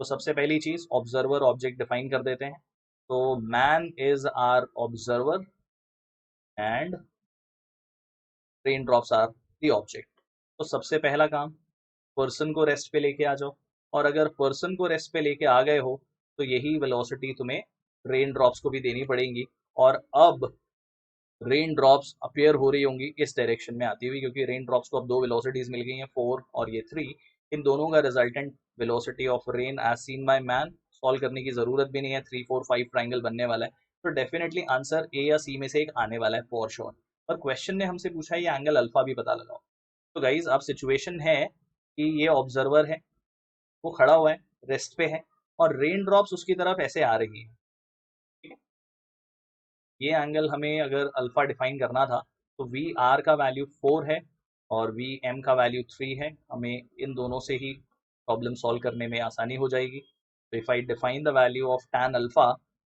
तो सबसे पहली चीज ऑब्जर्वर ऑब्जेक्ट डिफाइन कर देते हैं। तो man is our observer and rain drops are the object. तो सबसे पहला काम, पर्सन को रेस्ट पे लेके आ जाओ, और अगर पर्सन को रेस्ट पे लेके आ गए हो तो यही वेलोसिटी तुम्हें रेन ड्रॉप्स को भी देनी पड़ेगी। और अब रेन ड्रॉप्स अपीयर हो रही होंगी इस डायरेक्शन में आती हुई, क्योंकि रेन ड्रॉप्स को अब दो वेलोसिटीज मिल गई हैं, 4 और ये 3। इन दोनों का resultant velocity of rain as seen by man, solve करने की जरूरत भी नहीं है, 3 4 5 ट्राइंगल बनने वाला है। तो डेफिनेटली आंसर ए या सी में से एक आने वाला है फॉर श्योर। और क्वेश्चन ने हमसे पूछा है ये एंगल अल्फा भी पता लगाओ। तो गाइज अब सिचुएशन है कि ये ऑब्जर्वर है, वो खड़ा हुआ है, रेस्ट पे है, और रेन ड्रॉप्स उसकी तरफ ऐसे आ रही है। ये एंगल हमें अगर अल्फा डिफाइन करना था तो वी आर का वैल्यू 4 है और वी एम का वैल्यू 3 है। हमें इन दोनों से ही प्रॉब्लम सॉल्व करने में आसानी हो जाएगी। तो if I define the value of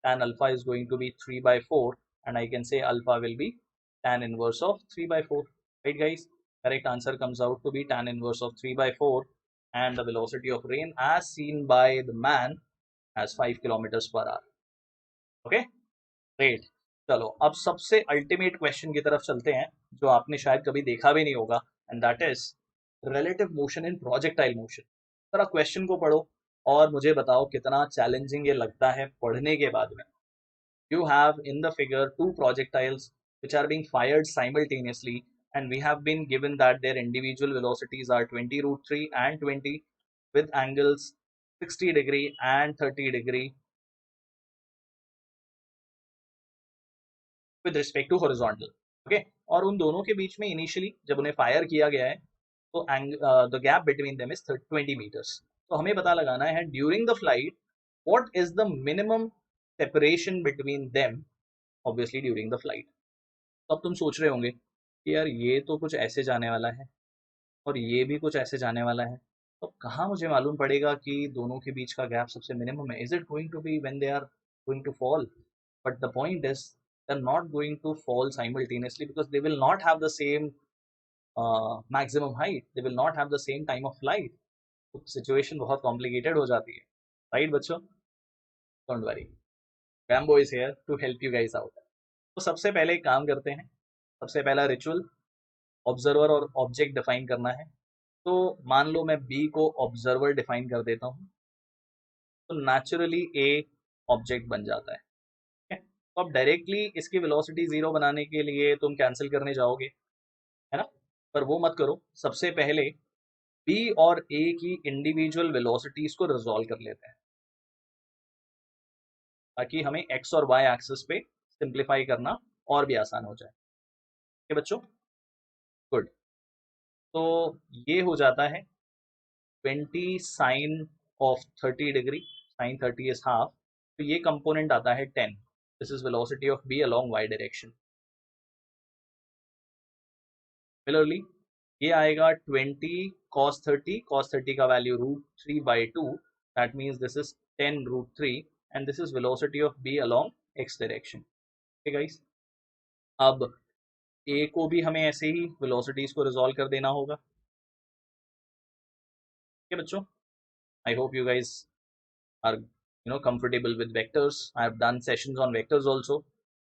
tan alpha is going to be 3/4 and I can say alpha will be tan inverse of 3/4, right guys? Correct answer comes out to be tan inverse of 3/4 and the velocity of rain as seen by the man as 5 kilometers per hour. Okay, great. चलो अब सबसे अल्टीमेट क्वेश्चन की तरफ चलते हैं, जो आपने शायद कभी देखा भी नहीं होगा, and that is relative motion in projectile motion. जरा क्वेश्चन को पढ़ो और मुझे बताओ कितना चैलेंजिंग ये लगता है पढ़ने के बाद में। You have in the figure two projectiles which are being fired simultaneously, and we have been given that their individual velocities are 20 root 3 and 20 with angles 60 degree and 30 degree with respect to horizontal. Okay, और उन दोनों के बीच में इनिशियली जब उन्हें फायर किया गया है तो the gap between them is 20 metres. तो हमें पता लगाना है during the flight what is the minimum separation between them, obviously during the flight. तो अब तुम सोच रहे होंगे कि यार ये तो कुछ ऐसे जाने वाला है और ये भी कुछ ऐसे जाने वाला है, तो कहाँ मुझे मालूम पड़ेगा कि दोनों के बीच का गैप सबसे मिनिमम है? Is it going to be when they are going to fall? But the point is, they're not going to fall simultaneously because they will not have the same maximum height. They will not have the same time of flight. तो सिचुएशन बहुत कॉम्प्लिकेटेड हो जाती है, राइट बच्चों? Don't worry. Bamboo is here to help you guys out. तो सबसे पहले एक काम करते हैं, सबसे पहला रिचुअल ऑब्जर्वर और ऑब्जेक्ट डिफाइन करना है। तो मान लो मैं बी को ऑब्जर्वर डिफाइन कर देता हूँ, तो नेचुरली ए ऑब्जेक्ट बन जाता है। ठीक है, तो अब डायरेक्टली इसकी वेलोसिटी जीरो बनाने के लिए तुम कैंसिल करने जाओगे, है ना, पर वो मत करो। सबसे पहले बी और ए की इंडिविजुअल वेलोसिटीज को रिजॉल्व कर लेते हैं, ताकि हमें एक्स और वाई एक्सिस पे सिंप्लीफाई करना और भी आसान हो जाए। ठीक है बच्चों, गुड। तो ये हो जाता है 20 sine of 30 degree, sine 30 is half, तो ये कंपोनेंट आता है 10। This is velocity of B along Y direction. Similarly ये आएगा 20 cos 30, cos 30 का value √3/2, that means this is 10 √3 and this is velocity of B along X direction. ठीक है गाइस, अब ए को भी हमें ऐसे ही वेलोसिटीज को रिजॉल्व कर देना होगा। ठीक है बच्चों, I hope you guys are comfortable with vectors. I have done sessions on vectors also.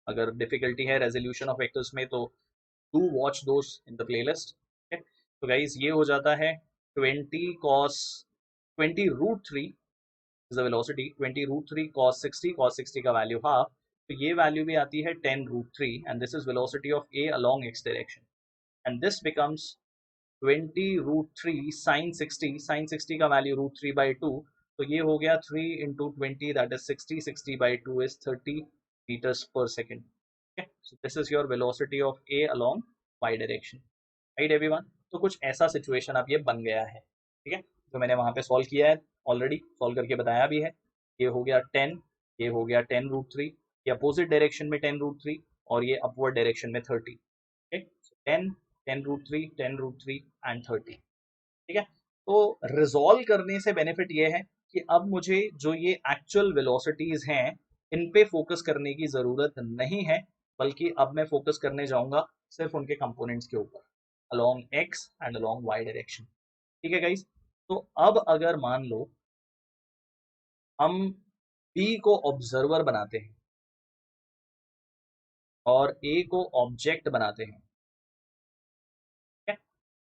अगर difficulty है resolution of vectors में तो do watch those in the playlist. Okay? तो guys ये हो जाता है 20 √3 is the velocity, 20 √3 cos 60, cos 60 का value half, तो ये value भी आती है 10 √3 and this is velocity of A along x direction and this becomes 20 √3 sin 60, sin 60 का वैल्यू √3/2, तो ये हो गया 3 × 20 that is 60, 60/2 is 30 meters per second. Okay, so this is your velocity of A along y direction. Right everyone? तो कुछ ऐसा सिचुएशन अब ये बन गया है। ठीक है, तो मैंने वहां पे सॉल्व किया है, ऑलरेडी सॉल्व करके बताया भी है। ये हो गया 10, ये हो गया 10 √3, ये अपोजिट डायरेक्शन में 10 √3 और ये अपवर्ड डायरेक्शन में 30। Okay, so 10, 10 √3, 10 √3 and 30। ठीक है, तो रिजॉल्व करने से बेनिफिट ये है कि अब मुझे जो ये एक्चुअल वेलोसिटीज हैं इन पे फोकस करने की जरूरत नहीं है, बल्कि अब मैं फोकस करने जाऊंगा सिर्फ उनके कंपोनेंट्स के ऊपर, along X and along Y direction. ठीक है गाइस, तो अब अगर मान लो हम बी को ऑब्जर्वर बनाते हैं और ए को ऑब्जेक्ट बनाते हैं,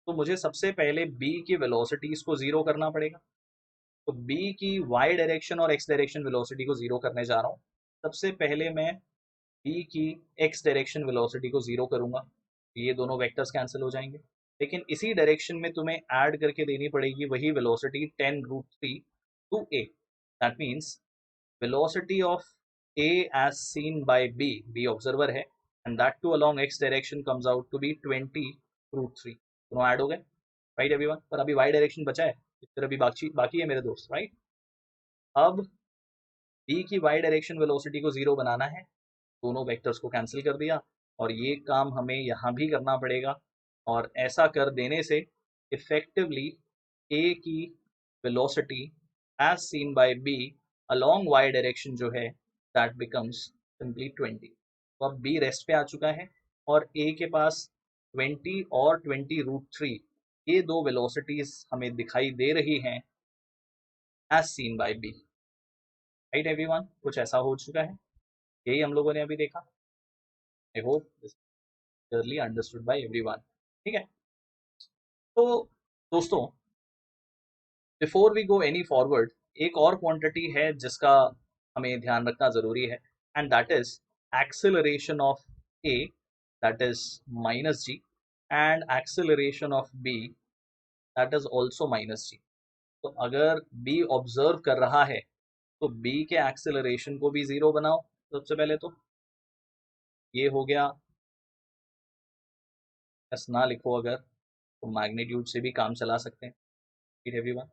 तो मुझे सबसे पहले बी की वेलोसिटीज को जीरो करना पड़ेगा। तो बी की वाई डायरेक्शन और एक्स डायरेक्शन वेलोसिटी को जीरो करने जा रहा हूँ। सबसे पहले मैं बी की एक्स डायरेक्शन वेलोसिटी को जीरो करूंगा, ये दोनों वेक्टर्स कैंसिल हो जाएंगे। लेकिन इसी डायरेक्शन में तुम्हें ऐड करके देनी पड़ेगी वही velocity 10 √3 to A, that means velocity of A as seen by B, B observer है, and that too along X direction comes out to be 20 √3। दोनों ऐड हो गए, राइट एवरीवन? पर अभी वाई डायरेक्शन बचा है, इस तरह भी बाकी बाकी है मेरे दोस्त, राइट? अब बी की वाई डायरेक्शन वेलोसिटी को जीरो बनाना है, दोनों वेक्टर्स को कैंसिल कर दिया, और ये काम हमें यहाँ भी करना पड़ेगा। और ऐसा कर देने से इफेक्टिवली ए की velocity as seen by B along Y direction जो है दैट बिकम्स सिंपली 20। तो अब बी रेस्ट पे आ चुका है और ए के पास 20 और 20 √3 ये दो वेलोसिटीज हमें दिखाई दे रही हैं as seen by B. Right everyone, कुछ ऐसा हो चुका है, यही हम लोगों ने अभी देखा। I hope this clearly understood by everyone. ठीक है, तो दोस्तों before we go any forward, एक और क्वांटिटी है जिसका हमें ध्यान रखना जरूरी है, and that is acceleration of A, that is -g, and acceleration of B, that is also -g। तो अगर बी ऑब्जर्व कर रहा है तो बी के एक्सेलरेशन को भी जीरो बनाओ। सबसे पहले तो ये हो गया, बस ना लिखो अगर तो मैग्नीट्यूड से भी काम चला सकते हैं। Everyone,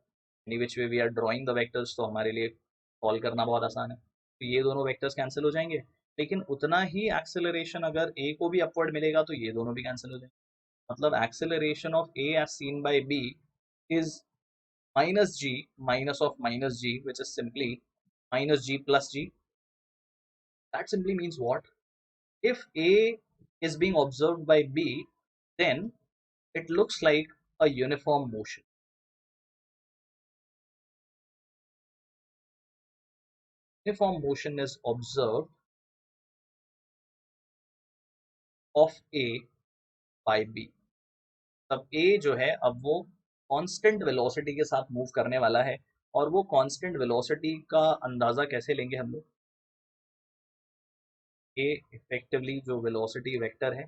any which way we are drawing the vectors, तो हमारे लिए सॉल्व करना बहुत आसान है। तो ये दोनों वेक्टर्स कैंसिल हो जाएंगे, लेकिन उतना ही एक्सेलरेशन अगर ए को भी अपवर्ड मिलेगा तो ये दोनों भी कैंसिल हो जाएंगे। मतलब acceleration of A as seen by B is -g minus of -g, which is simply -g plus g. That simply means what? If A is being observed by B, then it looks like a uniform motion. uniform motion is observed of A by B. तब A जो है अब वो कांस्टेंट वेलोसिटी के साथ मूव करने वाला है, और वो कांस्टेंट वेलोसिटी का अंदाजा कैसे लेंगे हम लोग? A इफेक्टिवली जो वेलोसिटी वेक्टर है,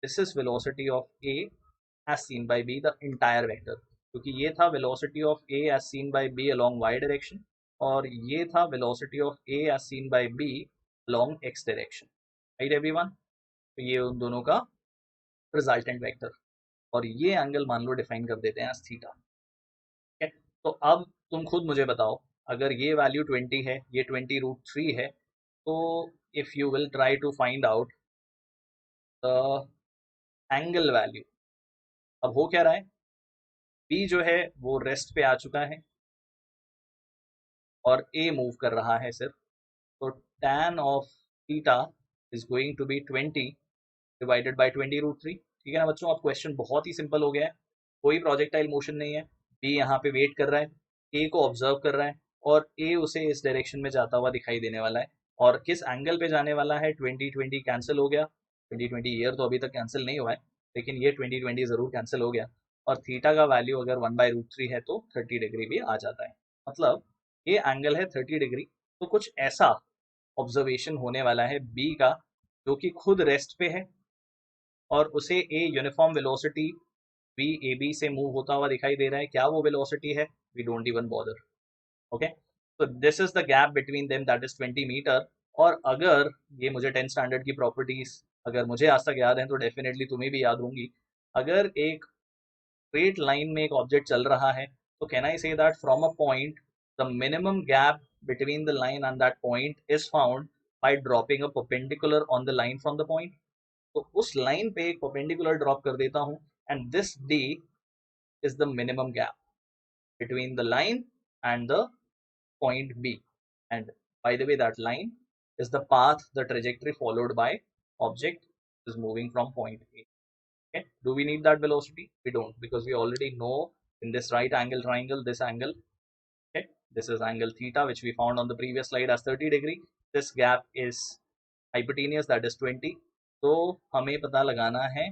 this is velocity of A as seen by B, the entire vector, क्योंकि ये था velocity of A as seen by B along y direction, और ये था velocity of A as seen by B along x direction, right everyone? तो ये उन दोनों का रिजल्टेंट वेक्टर, और ये एंगल मान लो डिफाइन कर देते हैं एज थीटा। ठीक है, तो अब तुम खुद मुझे बताओ, अगर ये वैल्यू 20 है, ये 20√3 है, तो if you will try to find out the angle value, अब हो क्या रहा है, B जो है वो रेस्ट पे आ चुका है और A मूव कर रहा है सिर्फ, तो tan of theta is going to be 20 divided by 20√3। ठीक है ना बच्चों, अब क्वेश्चन बहुत ही सिंपल हो गया है, कोई प्रोजेक्टाइल मोशन नहीं है, B यहाँ पे वेट कर रहा है, A को ऑब्जर्व कर रहा है, और A उसे इस डायरेक्शन में जाता हुआ दिखाई देने वाला है, और किस एंगल पे जाने वाला है, 2020 कैंसिल हो गया, 2020 ईयर तो अभी तक कैंसिल नहीं हुआ है, लेकिन ये 2020 जरूर कैंसिल हो गया, और थीटा का वैल्यू अगर 1/√3 है तो 30 डिग्री भी आ जाता है, मतलब ये एंगल है 30 डिग्री। तो कुछ ऐसा ऑब्जर्वेशन होने वाला है बी का, जो कि खुद रेस्ट पे है और उसे a uniform velocity V A B से मूव होता हुआ दिखाई दे रहा है। क्या वो वेलोसिटी है, we don't even bother. Okay, तो this is the gap between them, that is 20 metre. और अगर ये मुझे 10 स्टैंडर्ड की प्रॉपर्टीज अगर मुझे आज तक याद है तो डेफिनेटली तुम्हें भी याद होंगी, अगर एक स्ट्रेट लाइन में एक ऑब्जेक्ट चल रहा है, तो can I say that from a point the minimum gap between the line and that point is found by dropping a perpendicular on the line from the point। तो उस लाइन पे एक परपेंडिकुलर ड्रॉप कर देता हूं, and this D is the minimum gap between the line and the point B, and by the way that line is the path, the trajectory followed by object is moving from point A। Okay, do we need that velocity? We don't, because we already know in this right angle triangle, this angle, okay, this is angle theta which we found on the previous slide as 30 degree, this gap is hypotenuse, that is 20। तो हमें पता लगाना है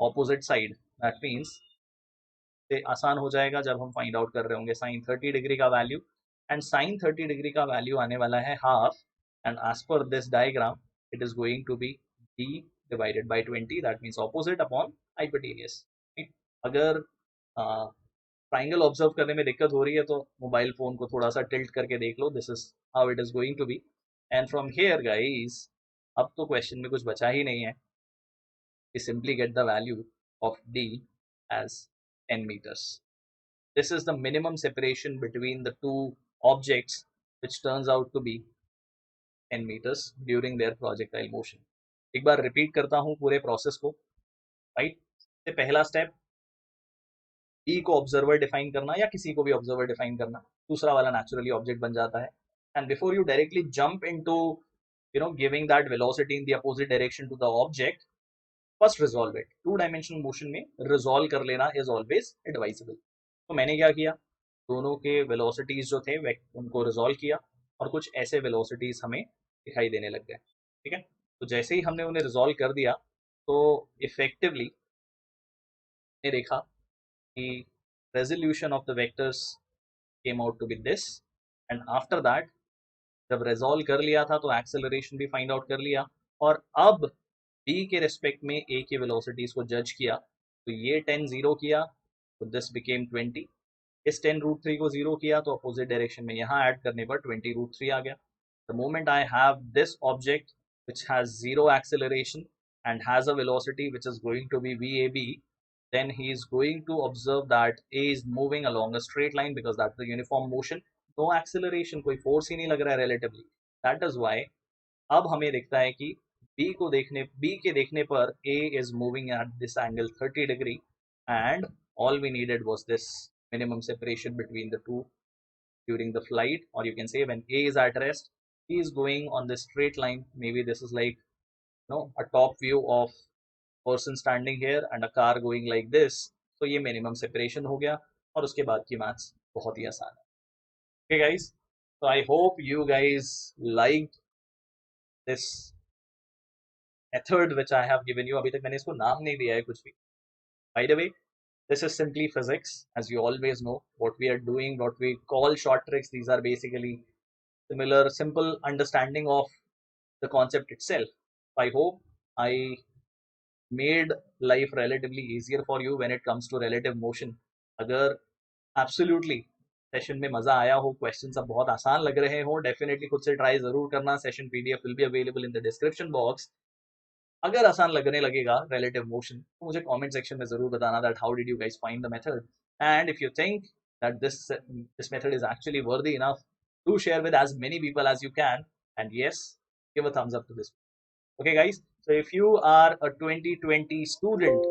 ऑपोजिट साइड, दैट मीन्स से आसान हो जाएगा जब हम फाइंड आउट कर रहे होंगे साइन 30 डिग्री का वैल्यू, एंड साइन 30 डिग्री का वैल्यू आने वाला है half, and as per this diagram it is going to be d divided by 20, that means opposite upon hypotenuse. अगर ट्राइंगल ऑब्जर्व करने में दिक्कत हो रही है तो मोबाइल फोन को थोड़ा सा टिल्ट करके देख लो, this is how it is going to be. And from here guys, अब तो क्वेश्चन में कुछ बचा ही नहीं है, we simply get the value of d as 10 meters। This is the minimum separation between the two objects, which turns out to be 10 meters during their projectile motion। एक बार रिपीट करता हूं पूरे प्रोसेस को, राइट? से पहला स्टेप ई को ऑब्जर्वर डिफाइन करना, या किसी को भी ऑब्जर्वर डिफाइन करना, दूसरा वाला नेचुरली ऑब्जेक्ट बन जाता है। And before you directly jump into giving that velocity in the opposite direction to the object, first resolve it. Two dimensional motion में रिजॉल्व कर लेना इज ऑलवेज एडवाइजेबल। तो मैंने क्या किया, दोनों के वेलोसिटीज जो थे उनको रिजॉल्व किया, और कुछ ऐसे वेलोसिटीज हमें दिखाई देने लग गए। ठीक है, तो जैसे ही हमने उन्हें रिजॉल्व कर दिया, तो इफेक्टिवली ने देखा कि resolution of the vectors came out to be this, and after that जब रिजॉल्व कर लिया था तो एक्सेलरेशन भी फाइंड आउट कर लिया, और अब बी के रिस्पेक्ट में ए की वेलोसिटीज को जज किया, तो ये 10 जीरो किया तो दिस बिकेम 20, इस 10√3 को जीरो किया तो अपोजिट डायरेक्शन में यहाँ ऐड करने पर 20√3 आ गया। The moment I have this object which has zero acceleration and has a velocity which is going to be VAB, then he is going to observe that A is moving along a straight line because that's the uniform motion, no acceleration, कोई force ही नहीं लग रहा है relatively। That is why अब हमें दिखता है कि B के देखने पर A is moving at this angle 30 degree, and all we needed was this minimum separation between the two during the flight, or you can say when A is at rest, he is going on this straight line, maybe this is like a top view of person standing here and a car going like this, तो ये minimum separation हो गया, और उसके बाद की मैथ्स बहुत ही आसान है। Okay guys, So I hope you guys liked this method which I have given you. अभी तक मैंने इसको नाम नहीं दिया है कुछ भी. By the way, this is simply physics, as you always know. What we are doing, what we call short tricks, these are basically similar, simple understanding of the concept itself. I hope I made life relatively easier for you when it comes to relative motion. अगर absolutely सेशन में मजा आया हो, क्वेश्चन सब बहुत आसान लग रहे हो, डेफिनेटली खुद से ट्राई जरूर करना. Session PDF will be available in the description box. अगर आसान लगने लगेगा relative motion तो मुझे कमेंट सेक्शन में जरूर बताना that how did you guys find the method, and if you think that this method is actually worthy enough, to share with as many people as you can, and yes, give a thumbs up to this. Okay guys, so if you are a 2020 student,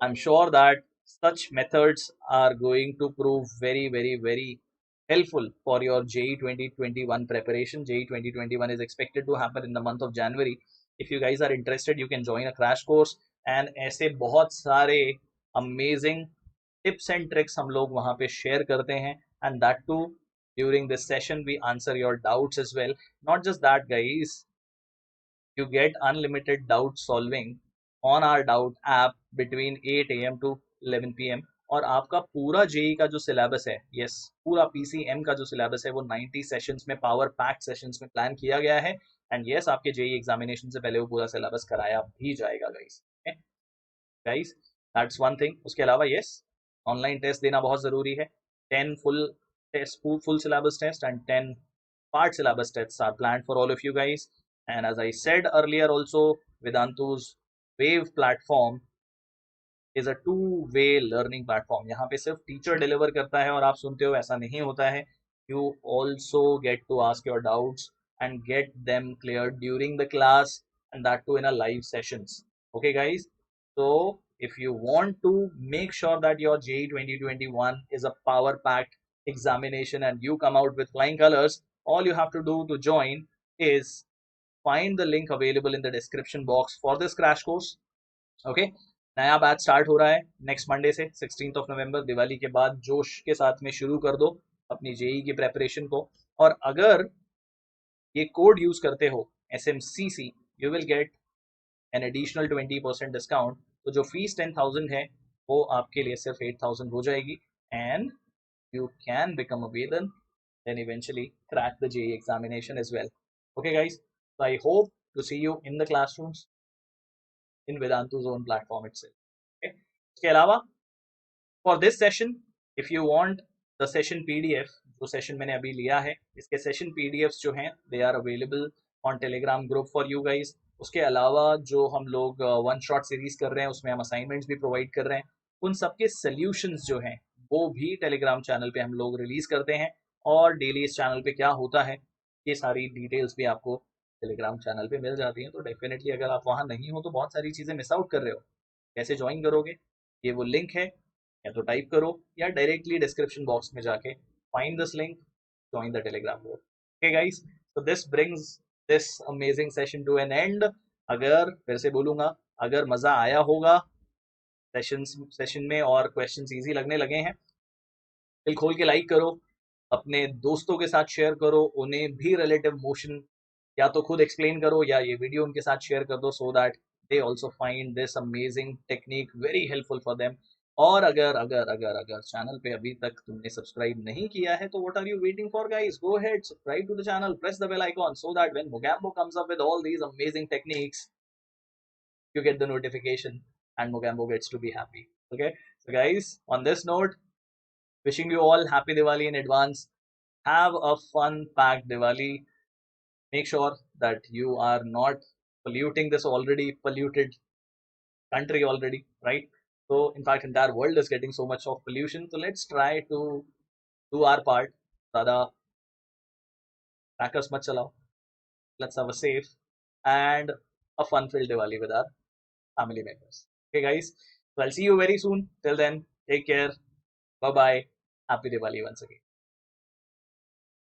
I'm sure that such methods are going to prove very, very, very helpful for your JEE 2021 preparation. JEE 2021 is expected to happen in the month of January. If you guys are interested, you can join a crash course, and ऐसे बहुत सारे amazing tips and tricks हम लोग वहाँ पे share करते हैं, and that too during this session we answer your doubts as well. Not just that guys, you get unlimited doubt solving on our doubt app between 8 a.m. to 11 p.m. और आपका पूरा जेई का जो सिलेबस है, यस पूरा पीसीएम का जो सिलेबस है वो 90 सेशंस में, पावर पैक्ड सेशंस में प्लान किया गया है. एंड यस, आपके जेई एग्जामिनेशन से पहले वो पूरा सिलेबस कराया भी जाएगा guys. Guys, that's one thing. उसके अलावा यस, ऑनलाइन टेस्ट देना बहुत जरूरी है. 10 full test, full syllabus test, and 10 part syllabus tests are planned for all of you guys. And as I said earlier also, Vedantu's Wave platform is a two-way learning platform. यहाँ पे सिर्फ टीचर डिलीवर करता है और आप सुनते हो, ऐसा नहीं होता है. You also get to ask your doubts and get them cleared during the class, and that too in a live sessions. Okay guys, so if you want to make sure that your JEE 2021 is a power packed examination and you come out with flying colors, all you have to do to join is find the link available in the description box for this crash course. Okay, नया बैच स्टार्ट हो रहा है नेक्स्ट मंडे से 16th of November. दिवाली के बाद जोश के साथ में शुरू कर दो अपनी जेई की प्रेपरेशन को. और अगर ये कोड यूज करते हो SMCC, you will get an additional 20% discount. तो जो फीस 10,000 है वो आपके लिए सिर्फ 8,000 हो जाएगी, and you can become a Vedan, then eventually crack the JEE examination as well. Okay guys, so I hope to see you in the classrooms in Vedantu's own platform itself. Okay, इसके अलावा for this session, if you want the session PDF, जो सेशन मैंने अभी लिया है, इसके सेशन PDFs जो हैं they are available on Telegram group for you guys. उसके अलावा जो हम लोग वन शॉट सीरीज कर रहे हैं उसमें हम असाइनमेंट्स भी प्रोवाइड कर रहे हैं. उन सबके सॉल्यूशंस जो हैं वो भी टेलीग्राम चैनल पे हम लोग रिलीज करते हैं, और डेली इस चैनल पे क्या होता है ये सारी डिटेल्स भी आपको टेलीग्राम चैनल पे मिल जाती हैं. तो डेफिनेटली अगर आप वहाँ नहीं हो तो बहुत सारी चीज़ें मिस आउट कर रहे हो. कैसे ज्वाइन करोगे? ये वो लिंक है, या तो टाइप करो या डायरेक्टली डिस्क्रिप्शन बॉक्स में जाके find this link, join the Telegram group. Okay guys, so this brings this amazing session to an end. अगर फिर से बोलूंगा, अगर मजा आया होगा सेशन में और क्वेश्चंस इजी लगने लगे हैं, दिल खोल के लाइक करो, अपने दोस्तों के साथ शेयर करो, उन्हें भी रिलेटिव मोशन या तो खुद एक्सप्लेन करो या ये वीडियो उनके साथ शेयर कर दो, so that they also find this amazing technique very helpful for them. और अगर अगर अगर अगर चैनल पे अभी तक तुमने सब्सक्राइब नहीं किया है तो what are you waiting for guys? Go ahead, subscribe to the channel, press the bell icon, so that when Mogambo comes up with all these amazing techniques, you get the notification and Mogambo gets to be happy. Okay, so guys, on this note, wishing you all happy Diwali in advance. Have a fun packed Diwali. Make sure that you are not polluting this already polluted country already, right? So in fact, entire world is getting so much of pollution. So let's try to do our part. Tada, crackers mat chalao. Let's have a safe and a fun-filled Diwali with our family members. Okay, guys. So I'll see you very soon. Till then, take care. Bye bye. Happy Diwali once again.